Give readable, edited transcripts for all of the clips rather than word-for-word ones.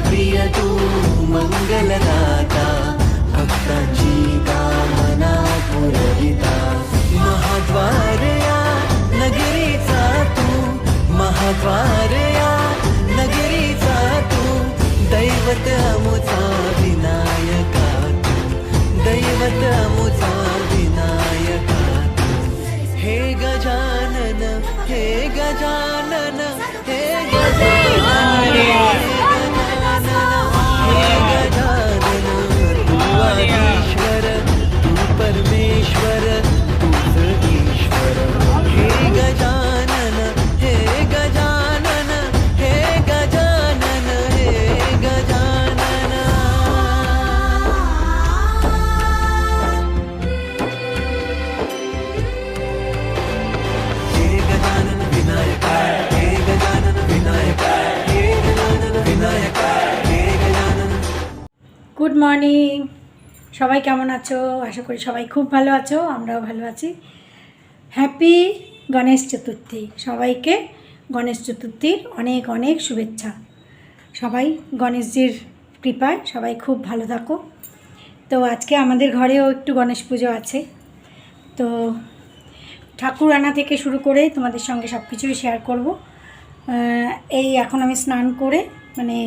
प्रिय तू मंगलदाता भक्तांची कामना पुरविता महाद्वार या नगरीचा तू महाद्वार या नगरीचा तू दैवत अमुचा विनायका तू दैवत अमुचा विनायका तू हे गजानन हे गजानन हे गजानन हे गजानन तू आदिश्वर तू परमेश्वर तूच ईश्वर हे गजानन हे गजानन हे गजानन हे गजानन हे गजानन विनायक हे गजानन विनायक हे गजानन विनायक हे गजानन। गुड मर्निंग সবাই কেমন আছো? আশা করি সবাই খুব ভালো আছো, আমরাও ভালো আছি। হ্যাপি গণেশ চতুর্থী, সবাইকে গণেশ চতুর্থীর অনেক অনেক শুভেচ্ছা। সবাই গণেশজির কৃপায় সবাই খুব ভালো থাকো। তো আজকে আমাদের ঘরেও একটু গণেশ পুজো আছে, তো ঠাকুর আনা থেকে শুরু করে তোমাদের সঙ্গে সব কিছুই শেয়ার করব। এই এখন আমি স্নান করে মানে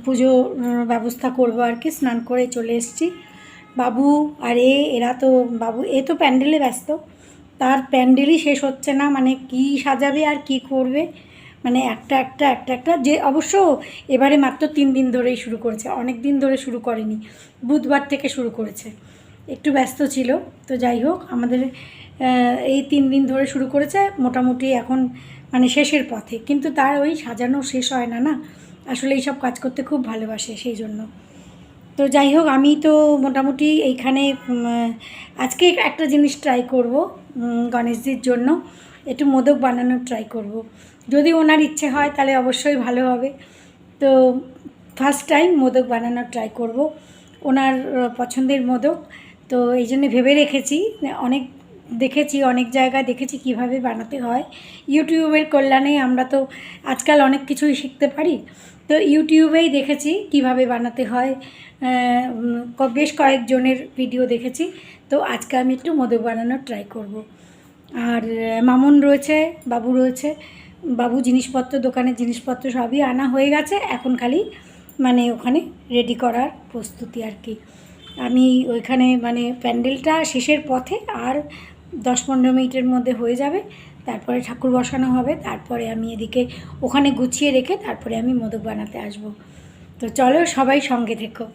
পুজো ব্যবস্থা করব আর কি, স্নান করে চলে এসেছি। বাবু আর এরা তো বাবু তো প্যান্ডেলে ব্যস্ত, তার প্যান্ডেলই শেষ হচ্ছে না, মানে কি সাজাবে আর কি করবে, মানে একটা একটা একটা একটা যে অবশ্য এবারে মাত্র 3 দিন ধরেই শুরু করেছে, অনেক দিন ধরে শুরু করেনি, বুধবার থেকে শুরু করেছে, একটু ব্যস্ত ছিল। তো যাই হোক আমাদের এই 3 দিন ধরে শুরু করেছে, মোটামুটি এখন মানে শেষের পথে, কিন্তু তার ওই সাজানো শেষ হয় না, না আসলে এইসব কাজ করতে খুব ভালোবাসে সেই জন্য। তো যাই হোক আমি তো মোটামুটি এইখানে আজকে একটা জিনিস ট্রাই করব, গণেশজির জন্য একটু মোদক বানানোর ট্রাই করব, যদি ওনার ইচ্ছে হয় তাহলে অবশ্যই ভালো হবে। তো ফার্স্ট টাইম মোদক বানানোর ট্রাই করব, ওনার পছন্দের মোদক। তো এই জন্য ভেবে রেখেছি, অনেক জায়গায় দেখেছি কিভাবে বানাতে হয়। ইউটিউবের কল্যাণে আমরা তো আজকাল অনেক কিছুই শিখতে পারি, তো ইউটিউবেই দেখেছি কিভাবে বানাতে হয়, বেশ কয়েকজনের ভিডিও দেখেছি। তো আজকে আমি একটু মোদক বানানোর ট্রাই করব। আর মামুন রয়েছে, বাবু রয়েছে, বাবু জিনিসপত্র দোকানের জিনিসপত্র সবই আনা হয়ে গেছে, এখন খালি মানে ওখানে রেডি করার প্রস্তুতি আর কি। আমি ওইখানে মানে প্যান্ডেলটা শেষের পথে, আর 10-15 মিনিটের মধ্যে হয়ে যাবে, তারপরে ঠাকুর বসানো হবে, তারপরে আমি এদিকে ওখানে গুছিয়ে রেখে তারপরে আমি মোদক বানাতে আসব। তো চলো সবাই সঙ্গে থেকো।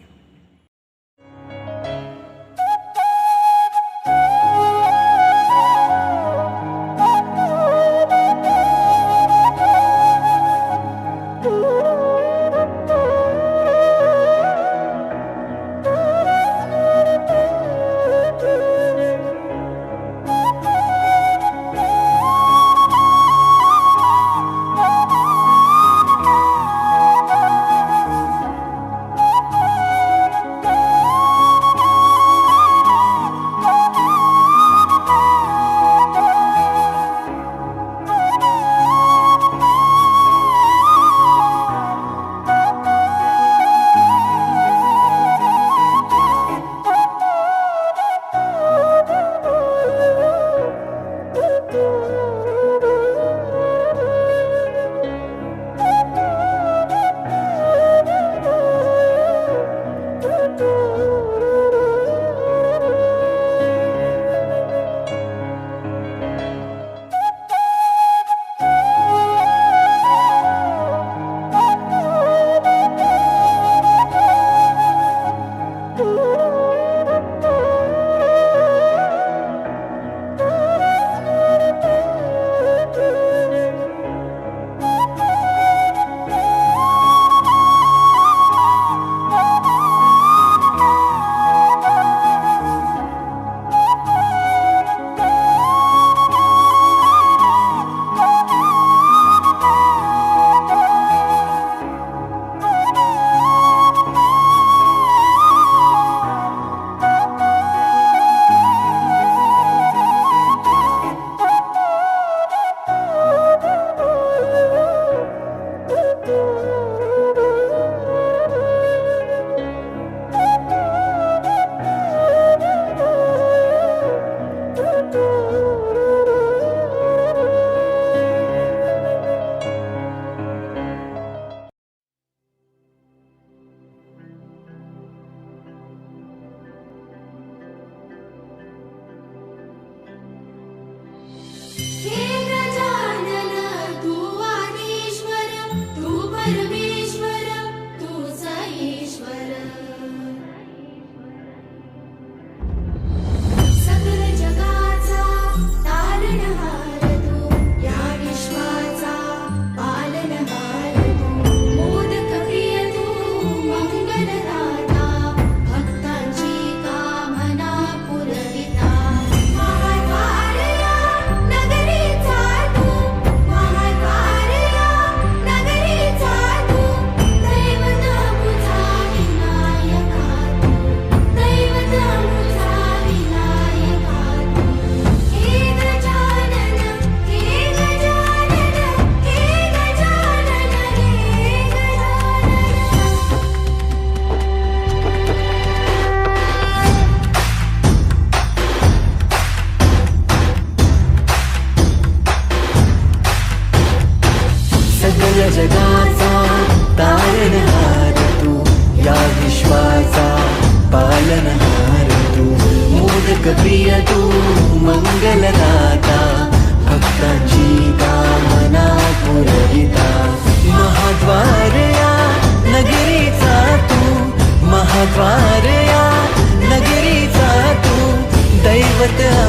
जगाचा तारणहार तू, या विश्वाचा पालनहार तू. मोदक प्रिय तू मंगलदाता, भक्तांची कामना पुरविता. महाद्वार या नगरीचा तू, महाद्वार या नगरीचा तू, दैवत